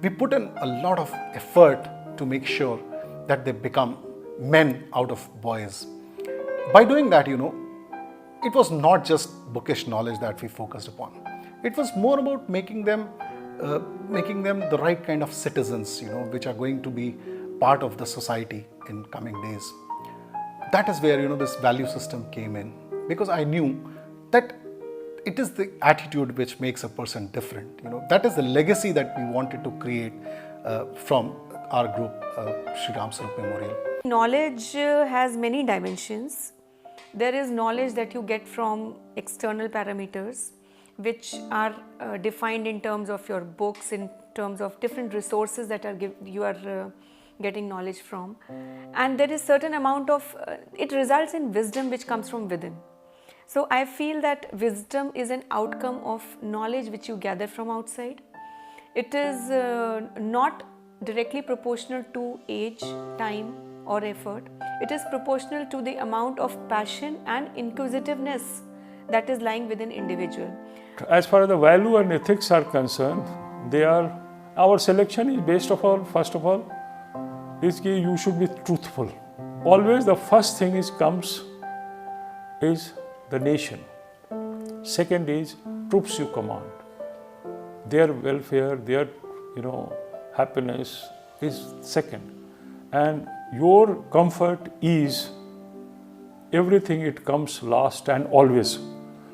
We put in a lot of effort to make sure that they become men out of boys. By doing that, it was not just bookish knowledge that we focused upon. It was more about making them the right kind of citizens, which are going to be part of the society in coming days. That is where, this value system came in, because I knew that it is the attitude which makes a person different. That is the legacy that we wanted to create from our group, Shri Ram Swarup Memorial. Knowledge has many dimensions. There is knowledge that you get from external parameters, which are defined in terms of your books, in terms of different resources that you are getting knowledge from. And there is certain amount of, it results in wisdom which comes from within. So I feel that wisdom is an outcome of knowledge which you gather from outside. It is not directly proportional to age, time or effort. It is proportional to the amount of passion and inquisitiveness that is lying within individual. As far as the value and ethics are concerned, our selection is based upon, first of all, is that you should be truthful. Always the first thing comes is the nation. Second is troops you command. Their welfare, their happiness is second. And your comfort is everything, it comes last and always.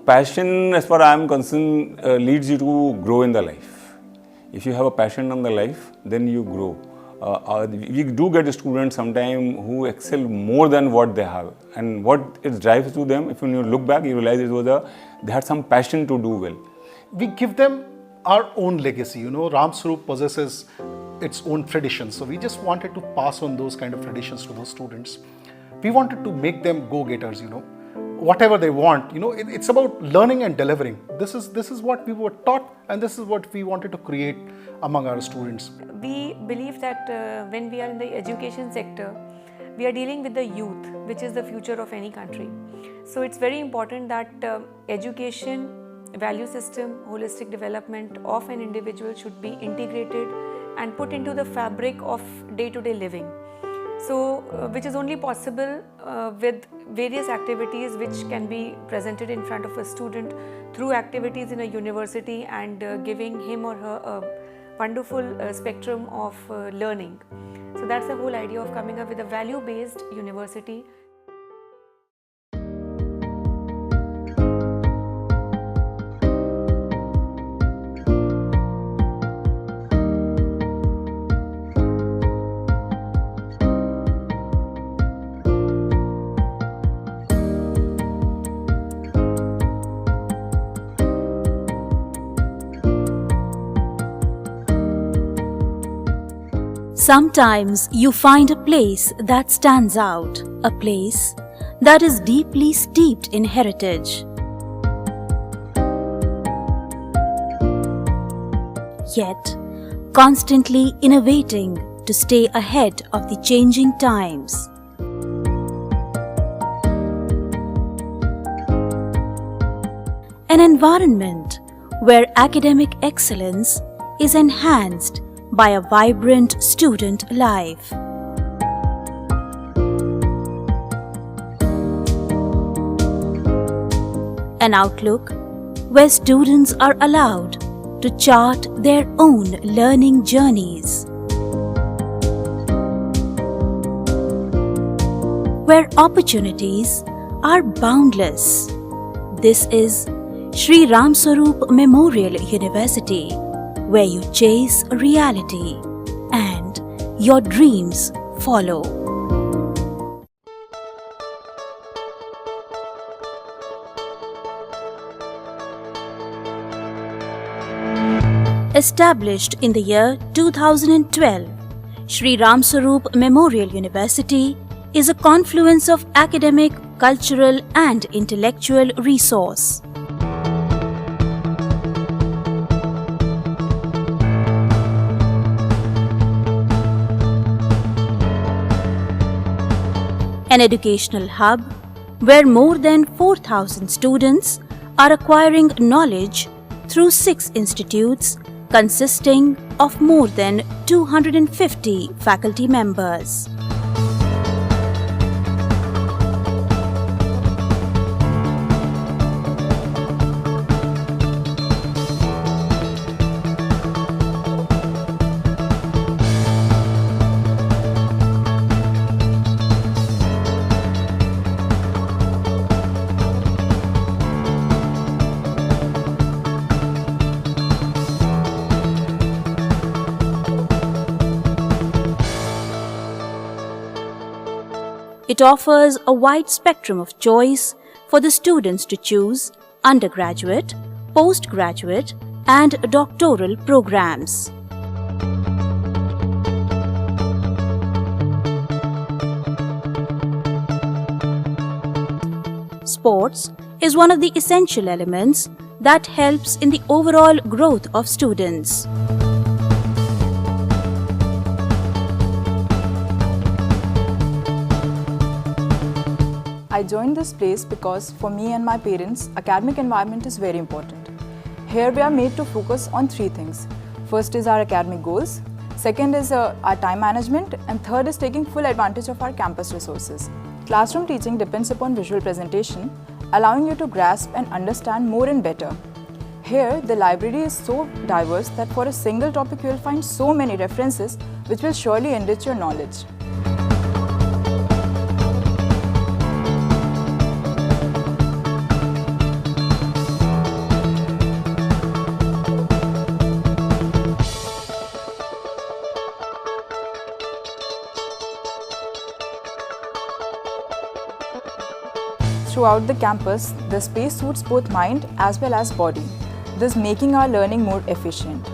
Passion, as far as I am concerned, leads you to grow in the life. If you have a passion on the life, then you grow. We do get students sometimes who excel more than what they have, and what it drives to them, if you look back, you realize they had some passion to do well. We give them our own legacy. Ram Swarup possesses its own traditions, so we just wanted to pass on those kind of traditions to those students. We wanted to make them go-getters, whatever they want. It's about learning and delivering. This is what we were taught, and this is what we wanted to create among our students. We believe that when we are in the education sector, we are dealing with the youth, which is the future of any country. So it's very important that education, value system, holistic development of an individual should be integrated and put into the fabric of day-to-day living. So, which is only possible with various activities which can be presented in front of a student through activities in a university and giving him or her a wonderful spectrum of learning. So that's the whole idea of coming up with a value-based university. Sometimes you find a place that stands out, a place that is deeply steeped in heritage. Yet, constantly innovating to stay ahead of the changing times. An environment where academic excellence is enhanced by a vibrant student life. An outlook where students are allowed to chart their own learning journeys. Where opportunities are boundless. This is Shri Ram Swarup Memorial University, where you chase reality and your dreams follow. Established in the year 2012, Shri Ram Swarup Memorial University is a confluence of academic, cultural and intellectual resource. An educational hub where more than 4,000 students are acquiring knowledge through 6 institutes consisting of more than 250 faculty members. It offers a wide spectrum of choice for the students to choose undergraduate, postgraduate, and doctoral programs. Sports is one of the essential elements that helps in the overall growth of students. I joined this place because for me and my parents, academic environment is very important. Here we are made to focus on 3 things. First is our academic goals, second is our time management, and third is taking full advantage of our campus resources. Classroom teaching depends upon visual presentation, allowing you to grasp and understand more and better. Here, the library is so diverse that for a single topic you will find so many references which will surely enrich your knowledge. Throughout the campus, the space suits both mind as well as body, thus making our learning more efficient.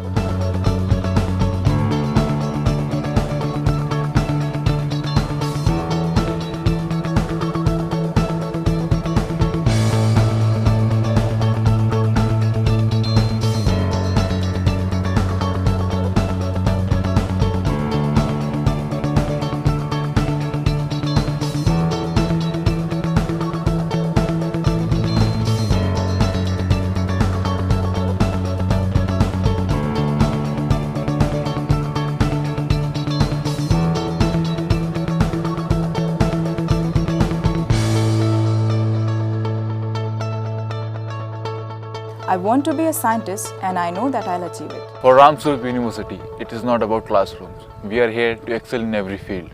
I want to be a scientist and I know that I'll achieve it. For Ramsarup University, it is not about classrooms. We are here to excel in every field.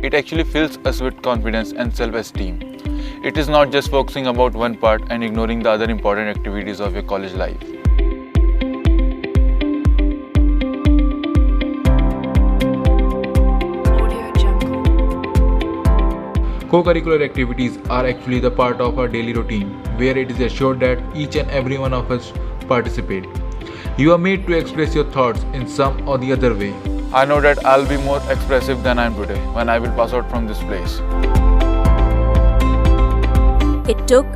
It actually fills us with confidence and self-esteem. It is not just focusing about one part and ignoring the other important activities of your college life. Co-curricular activities are actually the part of our daily routine, where it is assured that each and every one of us participate. You are made to express your thoughts in some or the other way. I know that I'll be more expressive than I am today when I will pass out from this place. It took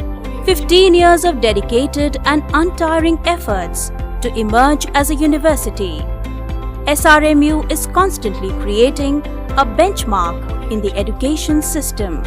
15 years of dedicated and untiring efforts to emerge as a university. SRMU is constantly creating a benchmark in the education system.